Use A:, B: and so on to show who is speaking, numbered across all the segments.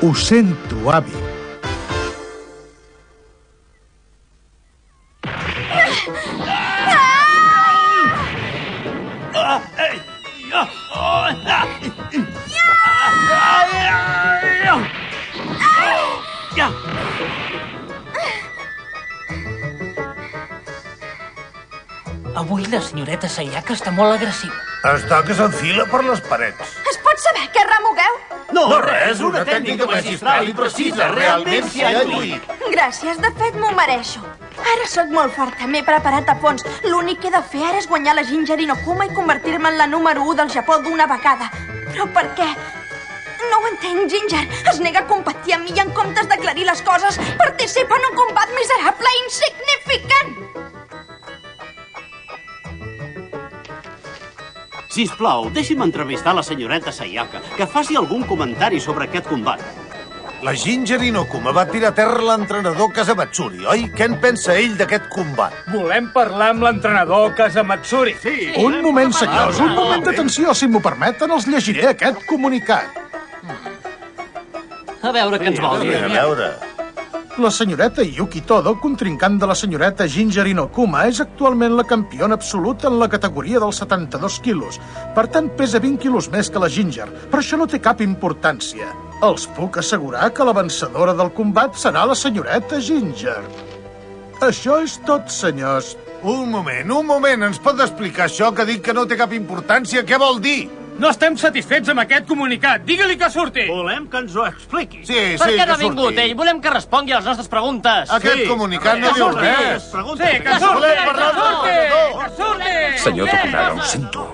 A: Ho sento, avi.
B: Avui la senyoreta Sayaka està molt agressiva.
C: Està que s'enfila per les parets.
D: Es pot saber què remugueu?
C: No, res, una tècnica magistral i precisa. Realment s'hi ha lluït.
D: Gràcies, de fet m'ho mereixo. Ara sóc molt forta, m'he preparat a fons. L'únic que he de fer ara és guanyar la Ginger Inokuma i convertir-me en la número 1 del Japó d'una vegada. Però per què? No ho entenc, Ginger. Es nega a competir amb mi i en comptes d'aclarir les coses participa en un combat miserable i insignificant.
E: Sisplau, deixi'm entrevistar la senyoreta Sayaka, que faci algun comentari sobre aquest combat.
C: La Ginger Inokuma va tirar a terra l'entrenador Kasamatsuri, oi? Què en pensa ell d'aquest combat?
F: Volem parlar amb l'entrenador Kasamatsuri.
E: Sí.
A: Un moment, senyors, un moment d'atenció. Si m'ho permeten, els llegiré aquest comunicat.
B: A veure què ens vol dir.
C: A veure...
A: La senyoreta Yuki Todo, contrincant de la senyoreta Ginger Inokuma, és actualment la campiona absoluta en la categoria dels 72 quilos. Per tant, pesa 20 quilos més que la Ginger, però això no té cap importància. Els puc assegurar que la vencedora del combat serà la senyoreta Ginger. Això és tot, senyors.
C: Un moment. Ens pot explicar això que dic que no té cap importància? Què vol dir?
F: No estem satisfets amb aquest comunicat. Digue-li que surti.
E: Volem que ens ho expliqui.
C: Sí,
B: Per què no ha
C: que
B: vingut
C: surti.
B: ell? Volem que respongui a les nostres preguntes.
C: Aquest comunicat no diu res.
F: Sí, que surti, que surti.
G: Senyor Tokunaga, ho sento.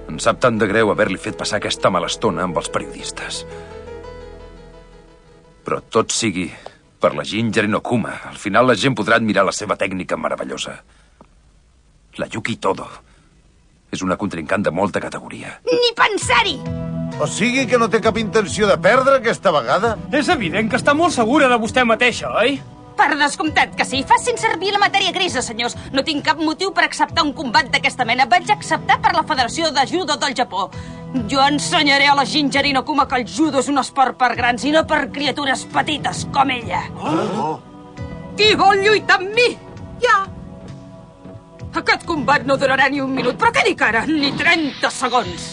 G: Em sap tant de greu haver-li fet passar aquesta mala estona amb els periodistes. Però tot sigui per la Ginger Inokuma. Al final la gent podrà admirar la seva tècnica meravellosa. La Yuki Todo és una contrincant de molta categoria.
D: Ni pensar-hi!
C: O sigui que no té cap intenció de perdre aquesta vegada?
F: És evident que està molt segura de vostè mateixa, oi?
D: Per descomptat que sí. Facin servir la matèria grisa, senyors. No tinc cap motiu per acceptar un combat d'aquesta mena. Vaig acceptar per la Federació de Judo del Japó. Jo ensenyaré a la Ginger Inokuma que el judo és un esport per grans i no per criatures petites com ella. Qui vol lluitar amb mi? Ja. Aquest combat no durarà ni un minut, però què dic ara? Ni 30 segons.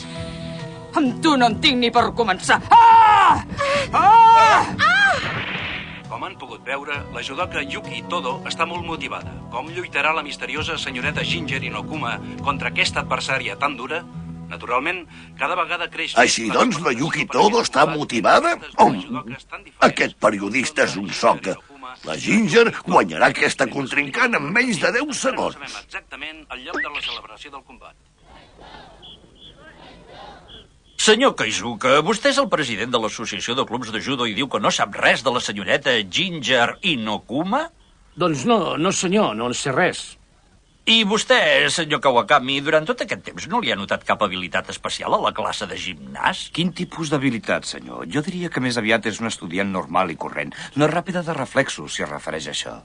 D: Amb tu no en tinc ni per començar. Ah! Ah!
H: Com han pogut veure, la judoka Yuki Todo està molt motivada. Com lluitarà la misteriosa senyoreta Ginger Inokuma contra aquesta adversària tan dura? Naturalment, cada vegada creix...
I: Així doncs, la Yuki Todo està motivada? Aquest periodista és un soca. La Ginger guanyarà aquesta contrincant en menys de 10 segons.
H: No sabem exactament el lloc de la celebració del combat.
J: Senyor Kaizuka, vostè és el president de l'Associació de Clubs de Judo i diu que no sap res de la senyoreta Ginger Inokuma?
F: Doncs no senyor, no en sé res.
J: I vostè, senyor Kawakami, durant tot aquest temps no li ha notat cap habilitat especial a la classe de gimnàs?
K: Quin tipus d'habilitat, senyor? Jo diria que més aviat és un estudiant normal i corrent. No és ràpida de reflexos, si es refereix a això.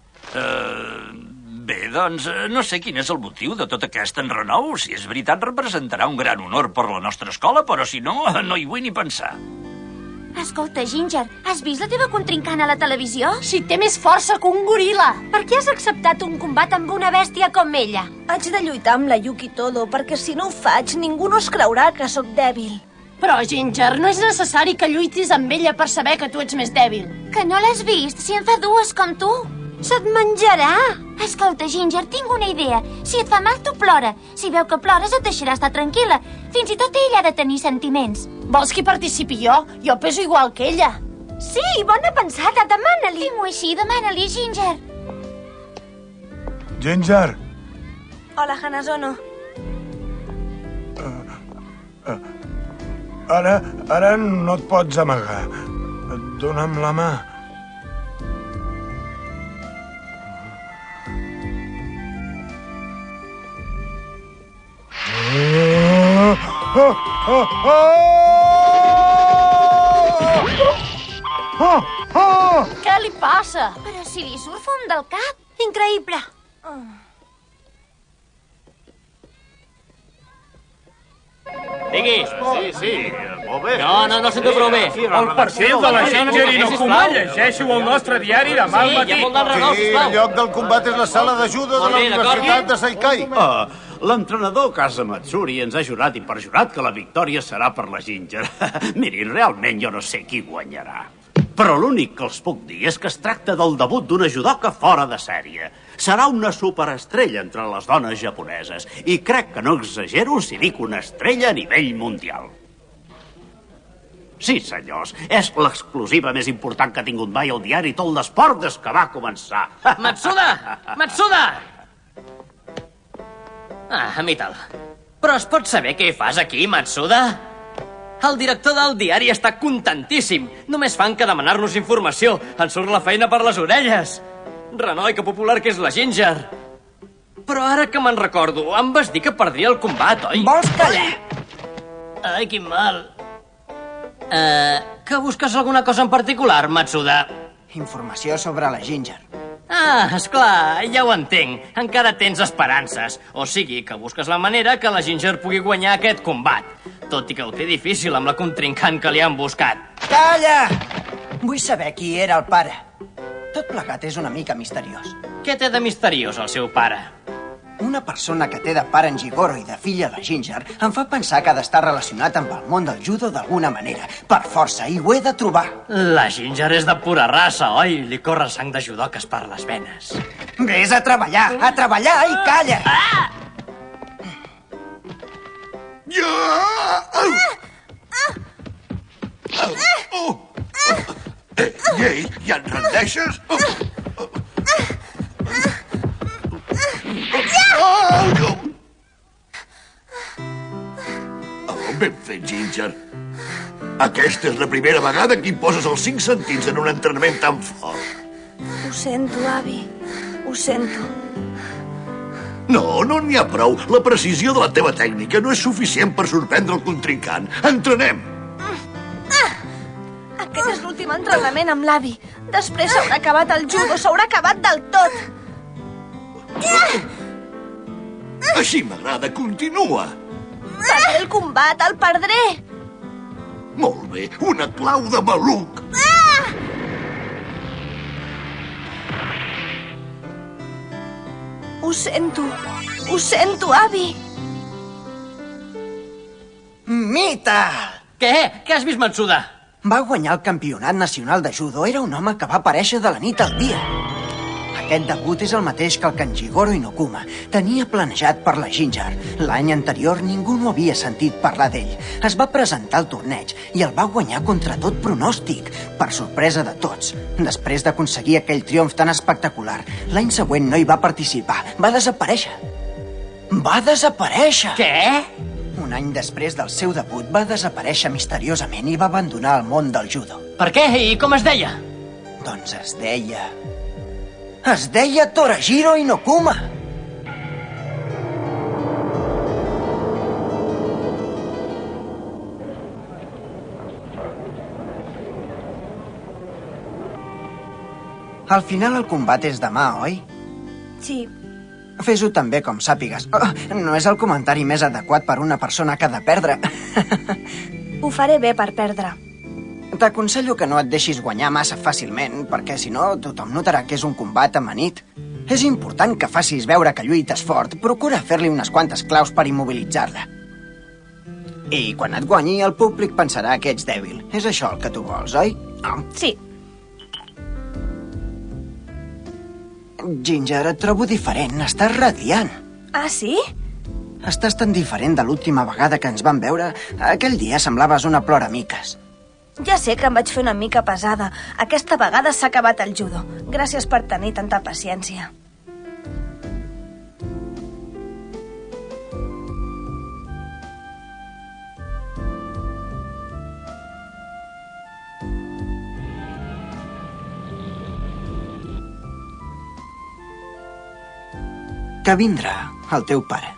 J: Bé, doncs, no sé quin és el motiu de tot aquest enrenou. Si és veritat, representarà un gran honor per la nostra escola, però si no, no hi vull ni pensar.
L: Escolta, Ginger, has vist la teva contrincant a la televisió?
D: Si té més força que un goril·la.
L: Per què has acceptat un combat amb una bèstia com ella?
D: Haig de lluitar amb la Yuki Todo, perquè si no ho faig, ningú no es creurà que sóc dèbil.
M: Però, Ginger, no és necessari que lluitis amb ella per saber que tu ets més dèbil.
L: Que no l'has vist? Si en fa dues com tu. Se't menjarà. Escolta, Ginger, tinc una idea. Si et fa mal, tu plora. Si veu que plores, et deixarà estar tranquil·la. Fins i tot ella ha de tenir sentiments.
M: Vols que participi jo? Jo peso igual que ella.
L: Sí, bona pensada. Demana-li. Fem-ho així, demana-li, Ginger.
C: Ginger.
D: Hola, Hanazono.
C: Ara no et pots amagar. Dóna'm la mà.
M: Què li passa?
L: Però si li surt fum del cap.
D: Increïble.
N: Diguis.
C: Sí, molt bé.
N: No sento prou bé.
F: El perfil de la Ginger Inokuma, llegeixo el nostre diari demà al matí.
N: Sí, hi ha molt d'enrenou, sisplau.
C: El lloc del combat és la sala d'ajuda de la Universitat de Saikai.
E: L'entrenador Kasa Matsuri ens ha jurat i perjurat que la victòria serà per la Ginger. Miri, realment jo no sé qui guanyarà. Però l'únic que els puc dir és que es tracta del debut d'una judoka fora de sèrie. Serà una superestrella entre les dones japoneses i crec que no exagero si dic una estrella a nivell mundial. Sí, senyors, és l'exclusiva més important que ha tingut mai el diari Tot l'Esport des que va començar.
N: Matsuda! A mi tal. Però es pot saber què fas aquí, Matsuda? El director del diari està contentíssim. Només fan que demanar-nos informació. Ens surt la feina per les orelles. Renoi, que popular que és la Ginger. Però ara que me'n recordo, em vas dir que perdria el combat, oi?
O: Vols callar?
N: Ai, quin mal. Que busques alguna cosa en particular, Matsuda?
O: Informació sobre la Ginger.
N: Ah, esclar, ja ho entenc. Encara tens esperances. O sigui, que busques la manera que la Ginger pugui guanyar aquest combat. Tot i que ho té difícil amb la contrincant que li han buscat.
O: Calla! Vull saber qui era el pare. Tot plegat és una mica misteriós.
N: Què té de misteriós el seu pare?
O: Una persona que té de pare en Jigoro i de filla la Ginger em fa pensar que ha d'estar relacionat amb el món del judo d'alguna manera. Per força, i ho he de trobar.
N: La Ginger és de pura raça, oi? Li corre sang de judoques per les venes.
O: Vés a treballar i calla!
I: Ei, ja et rendeixes? Ben fet, Ginger. Aquesta és la primera vegada que hi poses els 5 sentits en un entrenament tan fort.
P: Ho sento, avi. Ho sento.
I: No n'hi ha prou. La precisió de la teva tècnica no és suficient per sorprendre el contrincant. Entrenem!
P: Aquest és l'últim entrenament amb l'avi. Després s'haurà acabat el judo, s'haurà acabat del tot.
I: Així m'agrada, continua.
P: Perdré el combat, el perdré.
I: Molt bé, una clau de maluc.
P: Ho sento, avi.
O: Mita!
N: Què? Què has vist, Matsuda?
O: Va guanyar el campionat nacional de judo. Era un home que va aparèixer de la nit al dia. Aquest debut és el mateix que el que en Jigoro Inokuma tenia planejat per la Ginger. L'any anterior ningú no havia sentit parlar d'ell. Es va presentar al torneig i el va guanyar contra tot pronòstic, per sorpresa de tots. Després d'aconseguir aquell triomf tan espectacular, l'any següent no hi va participar. Va desaparèixer. Va desaparèixer!
N: Què?
O: Un any després del seu debut va desaparèixer misteriosament i va abandonar el món del judo.
N: Per què? I com es deia?
O: Doncs es deia Torajiro Inokuma. Al final el combat és demà, oi?
P: Sí.
O: Fes-ho també com sàpigues. No és el comentari més adequat per una persona que ha de perdre.
P: Ho faré bé per perdre.
O: T'aconsello que no et deixis guanyar massa fàcilment, perquè si no tothom notarà que és un combat amanit. És important que facis veure que lluites fort. Procura fer-li unes quantes claus per immobilitzar-la. I quan et guanyi, el públic pensarà que ets dèbil. És això el que tu vols, oi?
P: Sí.
O: Ginger, et trobo diferent. Estàs radiant.
P: Ah, sí?
O: Estàs tan diferent de l'última vegada que ens vam veure. Aquell dia semblaves una ploramiques.
P: Ja sé que em vaig fer una mica pesada. Aquesta vegada s'ha acabat el judo. Gràcies per tenir tanta paciència.
O: Que vindrà el teu pare.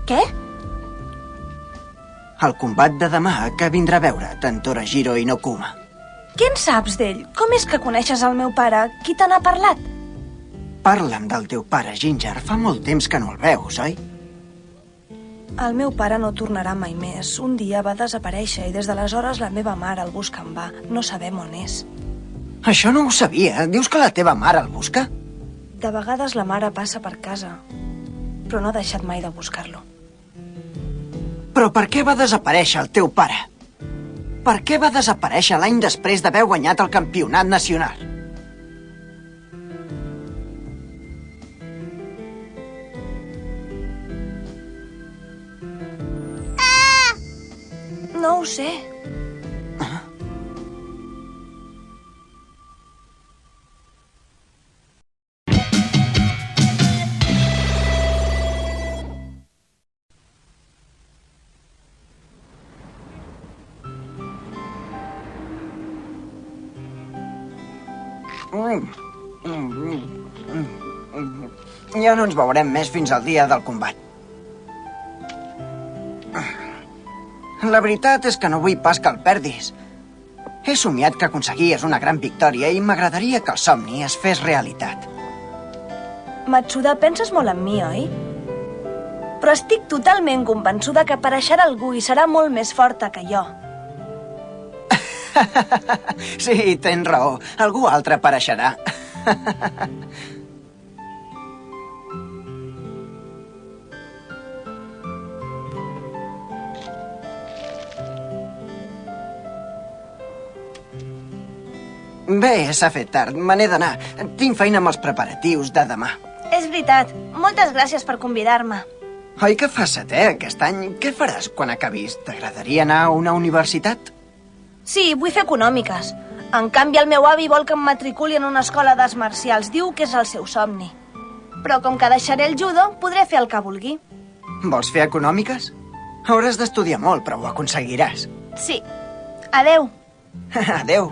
P: Què?
O: El combat de demà que vindrà a veure't en Torajiro Inokuma.
P: Què en saps d'ell? Com és que coneixes el meu pare? Qui te n'ha parlat?
O: Parla'm del teu pare, Ginger. Fa molt temps que no el veus, oi?
P: El meu pare no tornarà mai més. Un dia va desaparèixer i des d'aleshores la meva mare el busca en va. No sabem on és.
O: Això no ho sabia. Dius que la teva mare el busca?
P: De vegades la mare passa per casa, però no ha deixat mai de buscar-lo.
O: Però per què va desaparèixer el teu pare? Per què va desaparèixer l'any després d'haver guanyat el campionat nacional?
P: No ho sé.
O: Ja no ens veurem més fins al dia del combat. La veritat és que no vull pas que el perdis. He somiat que aconseguies una gran victòria i m'agradaria que el somni es fes realitat.
P: Matsuda, penses molt en mi, oi? Però estic totalment convençuda que apareixerà algú i serà molt més forta que jo.
O: Sí, tens raó. Algú altre apareixerà. Bé, s'ha fet tard. Me n'he d'anar. Tinc feina amb els preparatius de demà.
P: És veritat. Moltes gràcies per convidar-me.
O: Oi que fas setè aquest any? Què faràs quan acabis? T'agradaria anar a una universitat?
P: Sí, vull fer econòmiques. En canvi, el meu avi vol que em matriculi en una escola d'arts marcials. Diu que és el seu somni. Però com que deixaré el judo, podré fer el que vulgui.
O: Vols fer econòmiques? Hauràs d'estudiar molt, però ho aconseguiràs.
P: Sí. Adeu.
O: Adeu.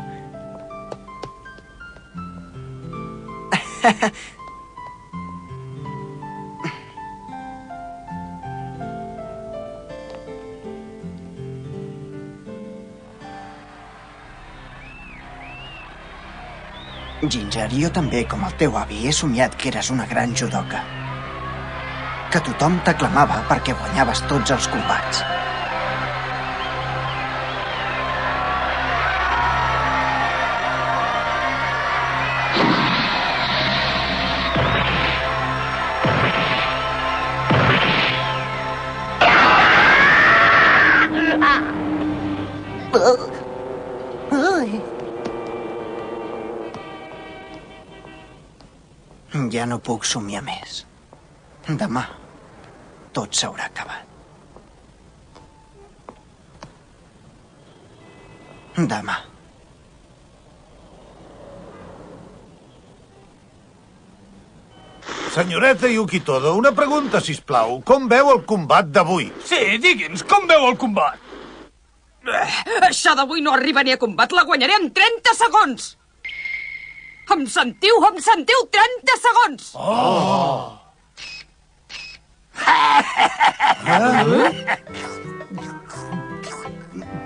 O: Ginger, jo també, com el teu avi, he somiat que eres una gran judoka. Que tothom t'aclamava perquè guanyaves tots els combats. Ja no puc somiar més. Demà tot s'haurà acabat. Demà.
C: Senyoreta Yukitodo, una pregunta, sisplau. Com veu el combat d'avui?
F: Sí, digui'ns, com veu el combat?
D: Això d'avui no arriba ni a combat, la guanyaré en 30 segons! Em sentiu? Em sentiu? 30 segons!
C: Oh!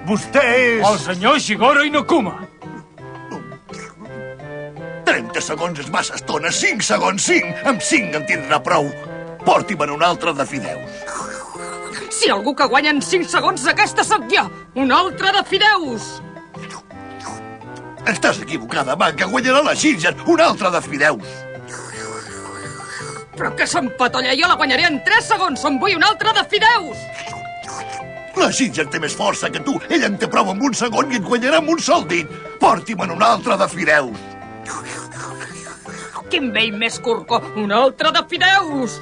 C: Vostè és...
F: El senyor Shigoro Inokuma.
I: 30 segons és massa estona. 5 segons, 5. Amb 5 en tindrà prou. Porti'm un altre de fideus.
D: Si algú que guanya en 5 segons, aquesta sóc jo! Un altre de fideus!
I: Estàs equivocada, Manca. Guanyarà la Ginger. Un altre de fideus.
D: Però que s'empatolla, jo la guanyaré en 3 segons. En vull un altre de fideus.
I: La Ginger té més força que tu. Ella en té prou amb un segon i et guanyarà amb un sol dit. Porti'm un altre de fideus.
D: Quin vell més curco. Un altre de fideus.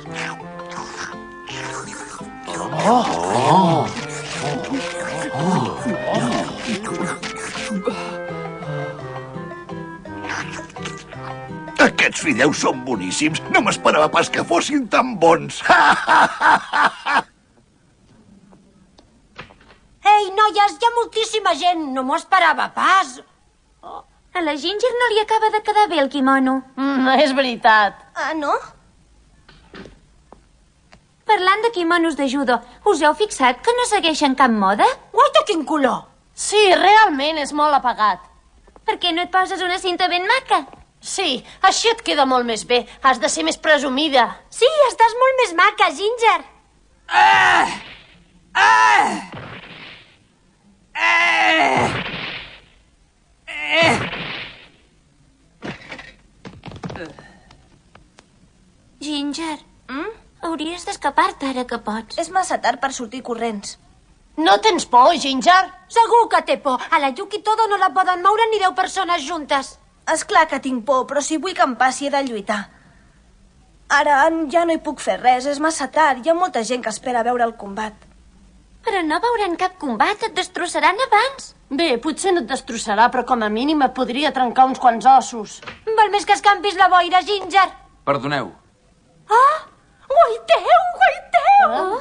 I: Aquests fideus són boníssims. No m'esperava pas que fossin tan bons.
L: Ei, noies, hi ha moltíssima gent. No m'ho esperava pas. A la Ginger no li acaba de quedar bé el quimono.
M: És veritat.
P: Ah, no?
L: Parlant de quimonos de judo, us heu fixat que no segueixen cap moda?
M: Guaita, quin color! Sí, realment és molt apagat.
L: Per què no et poses una cinta ben maca?
M: Sí, així et queda molt més bé. Has de ser més presumida.
L: Sí, estàs molt més maca, Ginger. Ginger, hauries d'escapar-te ara que pots.
P: És massa tard per sortir corrents.
M: No tens por, Ginger?
L: Segur que té por. A la Yuki Todo no la poden moure ni 10 persones juntes.
P: És clar que tinc por, però si vull que em passi he de lluitar. Ara ja no hi puc fer res, és massa tard. Hi ha molta gent que espera veure el combat.
L: Però no veuran cap combat, et destrossaran abans.
M: Bé, potser no et destrossarà, però com a mínim et podria trencar uns quants ossos.
L: Val més que escampis la boira, Ginger.
G: Perdoneu.
P: Guaiteu!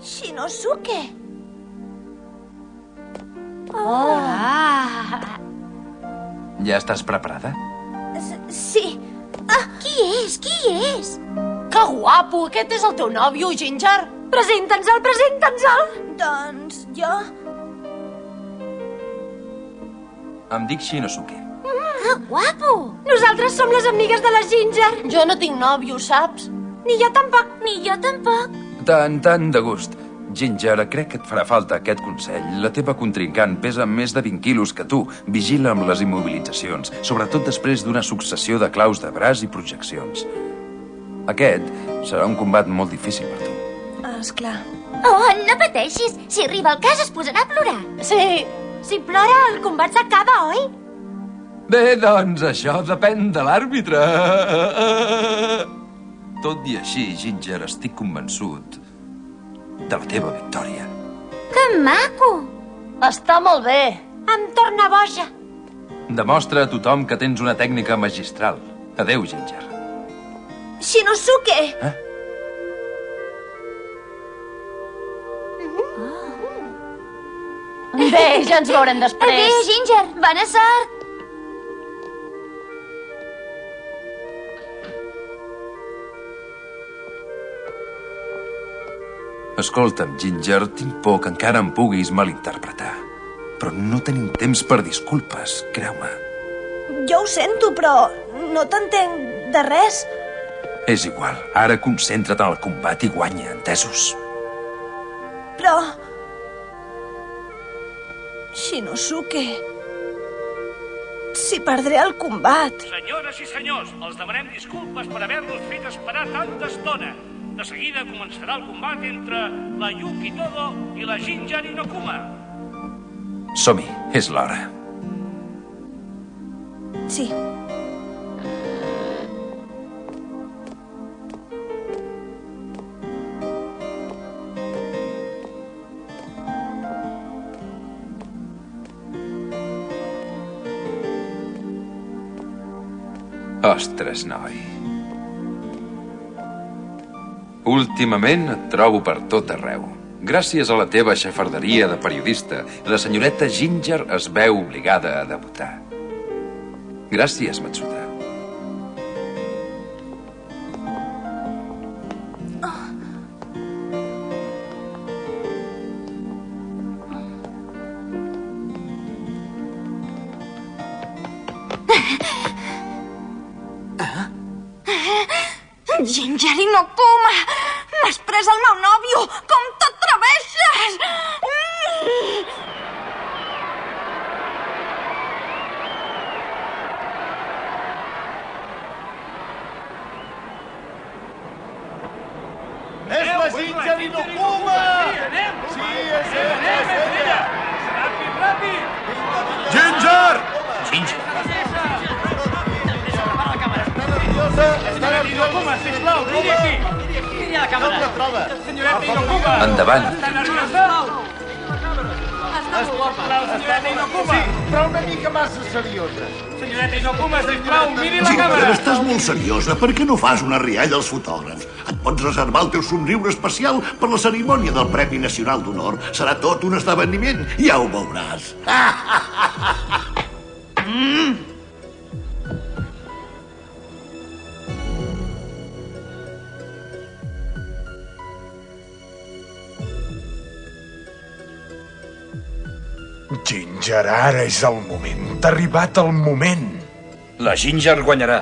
P: Shinosuke!
G: Ja estàs preparada?
P: Sí.
L: Qui és?
M: Que guapo! Aquest és el teu nòvio, Ginger?
L: Presenta'ns'l!
P: Doncs jo...
G: Em dic Shinosuke.
L: Que guapo! Nosaltres som les amigues de la Ginger.
M: Jo no tinc nòvio, saps?
L: Ni jo tampoc.
G: Tant de gust. Ginger, crec que et farà falta aquest consell. La teva contrincant pesa més de 20 quilos que tu. Vigila amb les immobilitzacions, sobretot després d'una successió de claus de braç i projeccions. Aquest serà un combat molt difícil per tu.
P: Esclar.
L: Oh, no pateixis. Si arriba el cas es posarà a plorar.
M: Sí.
L: Si plora, el combat s'acaba, oi?
G: Bé, doncs això depèn de l'àrbitre. Tot i així, Ginger, estic convençut de la teva victòria.
L: Que maco!
M: Està molt bé.
L: Em torna boja.
G: Demostra a tothom que tens una tècnica magistral. Adéu, Ginger.
P: Shinosuke!
M: Bé, ja ens veurem després.
L: Adéu, Ginger. Bona sort.
G: Escolta'm, Ginger, tinc por que encara em puguis malinterpretar. Però no tenim temps per disculpes, creu-me.
P: Jo ho sento, però no t'entenc de res.
G: És igual, ara concentra't en el combat i guanya, entesos?
P: Però... Shinosuke... Si perdré el combat...
F: Senyores i senyors, els demanem disculpes per haver-los fet esperar tanta estona. De seguida començarà el combat entre la Yuki Todo i la Ginger Inokuma.
G: Som-hi, és l'hora.
P: Sí.
G: Ostres, noi. Últimament et trobo per tot arreu. Gràcies a la teva xafarderia de periodista, la senyoreta Ginger es veu obligada a debutar. Gràcies, Matsuda.
P: Ginger Inokuma! M'has pres el meu nòvio! Com t'atreveixes?
C: És la Ginger Inokuma! Sí, és ella!
F: Ràpid!
C: Ginger!
G: Ginger!
F: Està nerviosa, sisplau, vine aquí! Vine a la càmera! Senyoreta Inokuma!
G: Endavant!
F: Està nerviosa? Senyoreta Inokuma!
C: Sí, però una mica massa seriosa.
F: Senyoreta Inokuma, sisplau, miri la
I: Ginger,
F: càmera!
I: estàs molt seriosa. Per què no fas una rialla als fotògrafs? Et pots reservar el teu somriure especial per la cerimònia del Premi Nacional d'Honor. Serà tot un esdeveniment. Ja ho veuràs.
A: Ginger, ara és el moment. T'ha arribat el moment.
K: La Ginger guanyarà.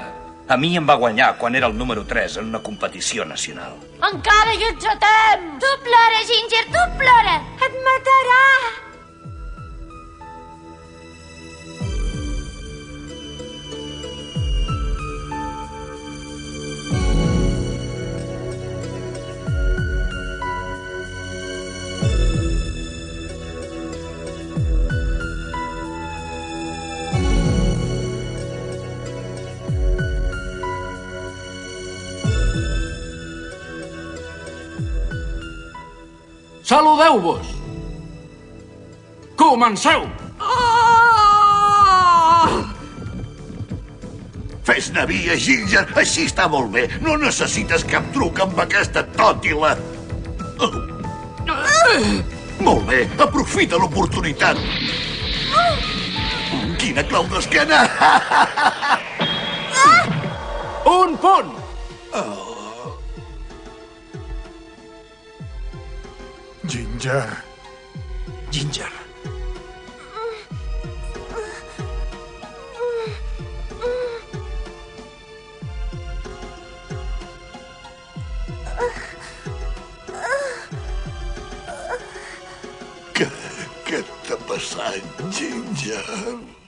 K: A mi em va guanyar quan era el número 3 en una competició nacional.
M: Encara hi ets a temps!
L: Tu plora, Ginger, tu plora! Et matarà!
Q: Saludeu-vos! Comenceu!
I: Fes-ne via, Ginger, així està molt bé. No necessites cap truc amb aquesta tòtila. Molt bé, aprofita l'oportunitat. Quina clau d'esquena!
Q: Un punt!
A: Ginger.
G: Ginger.
I: Què t'ha passat, Ginger?